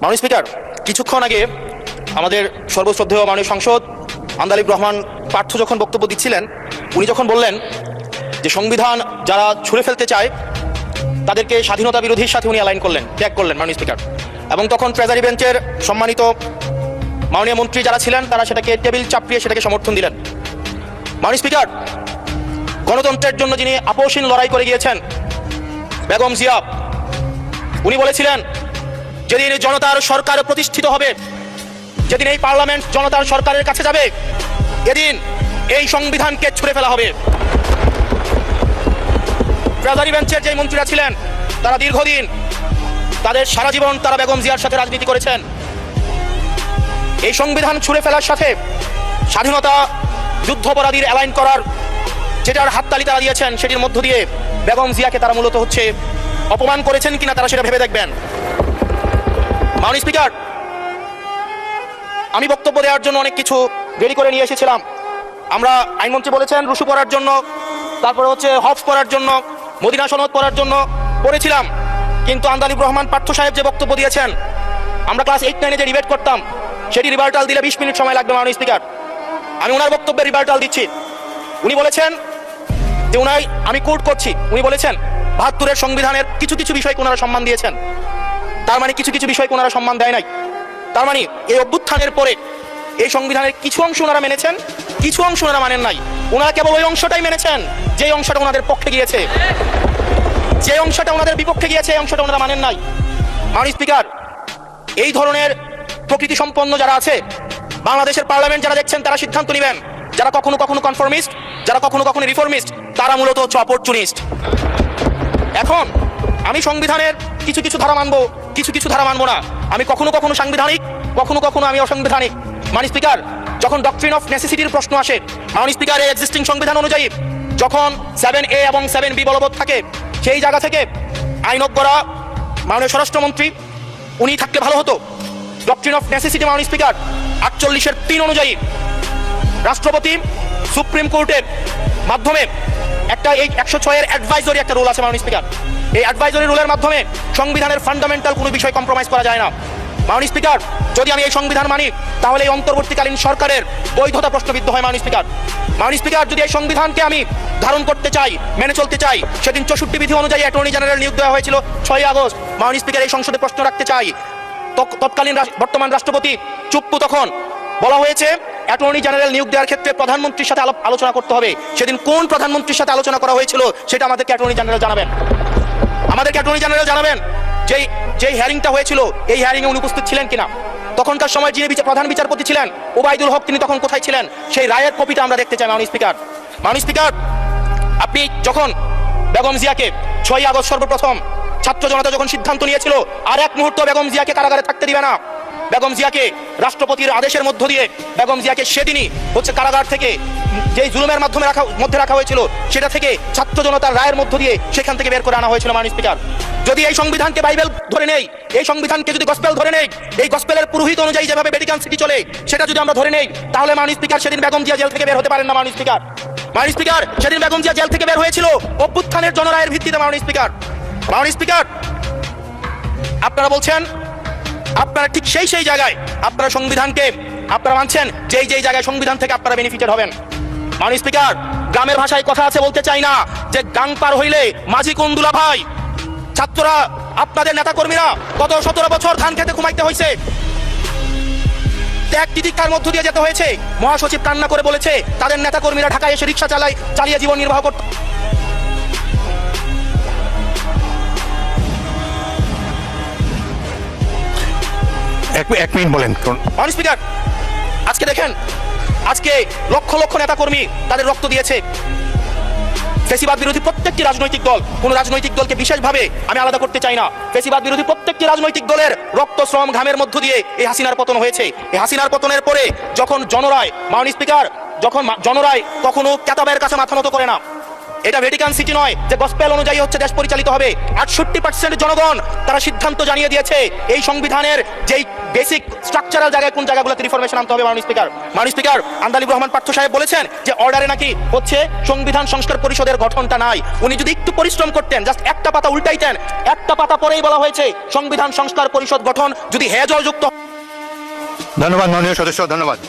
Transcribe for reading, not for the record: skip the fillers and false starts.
মাননীয় স্পিকার, কিছুক্ষণ আগে আমাদের সর্বশ্রদ্ধেয় মাননীয় সাংসদ আন্দালিব রহমান পার্থ যখন বক্তব্য দিচ্ছিলেন, উনি যখন বললেন যে সংবিধান যারা ছুঁড়ে ফেলতে চায় তাদেরকে স্বাধীনতা বিরোধীর সাথে উনি অ্যালাইন করলেন, ত্যাগ করলেন মাননীয় স্পিকার। এবং তখন ট্রেজারি বেঞ্চের সম্মানিত মাননীয় মন্ত্রী যারা ছিলেন তারা সেটাকে টেবিল চাপড়িয়ে সেটাকে সমর্থন দিলেন। মাননীয় স্পিকার, গণতন্ত্রের জন্য যিনি আপোষহীন লড়াই করে গিয়েছেন বেগম জিয়া, উনি বলেছিলেন যেদিন জনতার সরকার প্রতিষ্ঠিত হবে, যেদিন এই পার্লামেন্ট জনতার সরকারের কাছে যাবে, এদিন এই সংবিধানকে ছুঁড়ে ফেলা হবে। ট্রেজারি বেঞ্চের যে মন্ত্রীরা ছিলেন তারা দীর্ঘদিন, তাদের সারা জীবন তারা বেগম জিয়ার সাথে রাজনীতি করেছেন। এই সংবিধান ছুঁড়ে ফেলার সাথে স্বাধীনতা যুদ্ধাপরাধীর অ্যালাইন করার যেটার হাততালি তারা দিয়েছেন, সেটির মধ্য দিয়ে বেগম জিয়াকে তারা মূলত অপমান করেছেন কিনা তারা সেটা ভেবে দেখবেন। মাননীয় স্পিকার, আমি বক্তব্য দেওয়ার জন্য অনেক কিছু রেডি করে নিয়ে এসেছিলাম। আমরা আইনমন্ত্রী বলেছেন রুশু পড়ার জন্য, তারপরে হফ পড়ার জন্য, মদিনা সনদ পড়ার জন্য পড়েছিলাম। কিন্তু আন্দালিব রহমান পার্থ সাহেব যে বক্তব্য দিয়েছেন, আমরা ক্লাস 8-9-এ যে ডিবেট করতাম সেটি রিভার্টাল দিলে 20 মিনিট সময় লাগবে। মাননীয় স্পিকার, আমি ওনার বক্তব্যের রিভার্টাল দিচ্ছি। উনি বলেছেন যে আমি কোট করছি, উনি বলেছেন 72-এর সংবিধানের কিছু কিছু বিষয়কে ওনারা সম্মান দিয়েছেন। তার মানে কিছু কিছু বিষয়কে ওনারা সম্মান দেয় নাই। তার মানে এই অভ্যুত্থানের পরে এই সংবিধানের কিছু অংশ ওনারা মেনেছেন, কিছু অংশ ওনারা মানেন নাই। ওনারা কেবল ওই অংশটাই মেনেছেন যে অংশটা ওনাদের পক্ষে গিয়েছে, যে অংশটা ওনাদের বিপক্ষে গিয়েছে এই অংশটা ওনারা মানেন নাই। মাননীয় স্পিকার, এই ধরনের প্রকৃতি সম্পন্ন যারা আছে বাংলাদেশের পার্লামেন্ট, যারা দেখছেন তারা সিদ্ধান্ত নেবেন। যারা কখনো কখনো কনফর্মিস্ট, যারা কখনো কখনো রিফর্মিস্ট, তারা মূলত অপরচুনিস্ট। এখন আমি সংবিধানের কিছু কিছু ধারা মানবো, কিছু কিছু ধারা মানবো না। আমি কখনো কখনো সাংবিধানিক, কখনো কখনো আমি অসাংবিধানিক। মাননীয় স্পিকার, যখন ডক্ট্রিন অফ নেসেসিটির প্রশ্ন আসে, মাননীয় স্পিকার, এই এক্সিস্টিং সংবিধান অনুযায়ী যখন 7A এবং 7B বলবৎ থাকে, সেই জায়গা থেকে আইনজ্ঞরা, মাননীয় স্বরাষ্ট্রমন্ত্রী উনি থাকলে ভালো হতো। ডক্ট্রিন অফ নেসেসিটি মাননীয় স্পিকার 48-3 অনুযায়ী রাষ্ট্রপতি সুপ্রিম কোর্টের মাধ্যমে একটা এই 106-এর অ্যাডভাইজরি একটা রুল আছে মাননীয় স্পিকার। এই অ্যাডভাইজরি রুলের মাধ্যমে সংবিধানের ফান্ডামেন্টাল কোনো বিষয় কম্প্রোমাইজ করা যায় না। মাননীয় স্পিকার, যদি আমি এই সংবিধান মানি তাহলে এই অন্তর্বর্তীকালীন সরকারের বৈধতা প্রশ্নবিদ্ধ হয়। মাননীয় স্পিকার, মাননীয় স্পিকার, যদি এই সংবিধানকে আমি ধারণ করতে চাই, মেনে চলতে চাই, সেদিন 64 বিধি অনুযায়ী অ্যাটর্নি জেনারেল নিয়োগ দেওয়া হয়েছিল 6 আগস্ট। মাননীয় স্পিকার, এই সংসদে প্রশ্ন রাখতে চাই, তৎকালীন বর্তমান রাষ্ট্রপতি চুপ্পু, তখন বলা হয়েছে অ্যাটর্নি জেনারেল নিয়োগ দেওয়ার ক্ষেত্রে প্রধানমন্ত্রীর সাথে আলোচনা করতে হবে। সেদিন কোন প্রধানমন্ত্রীর সাথে আলোচনা করা হয়েছিল সেটা আমাদেরকে অ্যাটর্নি জেনারেল জানাবেন। আমাদেরকে অ্যাটর্নি জেনারেল জানাবেন যেই হিয়ারিংটা হয়েছিল এই হিয়ারিংয়ে উনি উপস্থিত ছিলেন কিনা। তখনকার সময় যিনি প্রধান বিচারপতি ছিলেন ওবায়দুল হক, তিনি তখন কোথায় ছিলেন, সেই রায়ের কপিটা আমরা দেখতে চাই। মাননীয় স্পিকার, মাননীয় স্পিকার, আপনি যখন বেগম জিয়াকে 6 আগস্ট সর্বপ্রথম ছাত্র জনতা যখন সিদ্ধান্ত নিয়েছিল আর এক মুহূর্ত বেগম জিয়াকে কারাগারে থাকতে দিবে না, বেগম জিয়াকে রাষ্ট্রপতির আদেশের মধ্য দিয়ে বেগম জিয়াকে সেদিনই কারাগার থেকে যে জুলুমের মধ্যে রাখা হয়েছিল সেটা থেকে ছাত্র জনতার রায়ের মধ্য দিয়ে সেখান থেকে বের করে আনা হয়েছিল। মাননীয় স্পিকার, যদি এই সংবিধানকে বাইবেল ধরে নেই, এই সংবিধানকে যদি গসপেল ধরে নেই, এই গসপেলের পুরোহিত অনুযায়ী যেভাবে ভ্যাটিকান সিটি চলে সেটা যদি আমরা ধরে নেই, তাহলে মাননীয় স্পিকার, সেদিন বেগম জিয়া জেল থেকে বের হতে পারেন না। মাননীয় স্পিকার, মাননীয় স্পিকার, সেদিন বেগম জিয়া জেল থেকে বের হয়েছিল অভ্যুত্থানের জনরায়ের ভিত্তিতে। মাননীয় স্পিকার, মাননীয় স্পিকার, আপনারা বলছেন আপনারা ঠিক সেই জায়গায় আপনারা সংবিধানকে আপনারা মানছেন যেই জায়গায় সংবিধান থেকে আপনারা বেনিফিটেড হবেন। মাননীয় স্পিকার, গ্রামের ভাষায় কথা আছে, বলতে চাই না, যে গাং পার হইলে মাঝি কোন দুলা ভাই। ছাত্ররা, আপনাদের নেতাকর্মীরা গত 17 বছর ধান খেতে ঘুমাইতে হয়েছে, ত্যাগ তিতিক্ষার মধ্য দিয়ে যেতে হয়েছে। মহাসচিব কান্না করে বলেছে তাদের নেতাকর্মীরা ঢাকায় এসে রিক্সা চালিয়ে জীবন নির্বাহ করতে। এক মিনিট বলেন। মাননীয় স্পিকার, আজকে দেখেন, আজকে লক্ষ লক্ষ নেতাকর্মী তাদের রক্ত দিয়েছে। ফ্যাসিবাদ বিরোধী প্রত্যেকটি রাজনৈতিক দল, কোন রাজনৈতিক দলকে বিশেষভাবে আমি আলাদা করতে চাই না, ফ্যাসিবাদ বিরোধী প্রত্যেকটি রাজনৈতিক দলের রক্ত, শ্রম, ঘামের মধ্য দিয়ে এই হাসিনার পতন হয়েছে। এই হাসিনার পতনের পরে যখন জনরায়, মাননীয় স্পিকার, যখন জনরায় কখনো কেতাবের কাছে মাথা নত করে না, এটা ভ্যাটিকান সিটি নয় যে গসপেল অনুযায়ী হচ্ছে দেশ পরিচালিত হবে। 68% জনগণ তারা সিদ্ধান্ত জানিয়ে দিয়েছে এই সংবিধানের যেই বেসিক স্ট্রাকচারাল জায়গায় কোন জায়গাগুলোতে রিফরমেশন আনতে হবে। মাননীয় স্পিকার আন্দালিব রহমান পার্থ সাহেব বলেছেন যে অর্ডারে নাকি হচ্ছে সংবিধান সংস্কার পরিষদের গঠনটা নাই। উনি যদি একটু পরিশ্রম করতেন, জাস্ট একটা পাতা উল্টাইতেন, একটা পাতা পরেই বলা হয়েছে সংবিধান সংস্কার পরিষদ গঠন যদি হেজলযুক্ত। ধন্যবাদ মাননীয় সদস্য, ধন্যবাদ।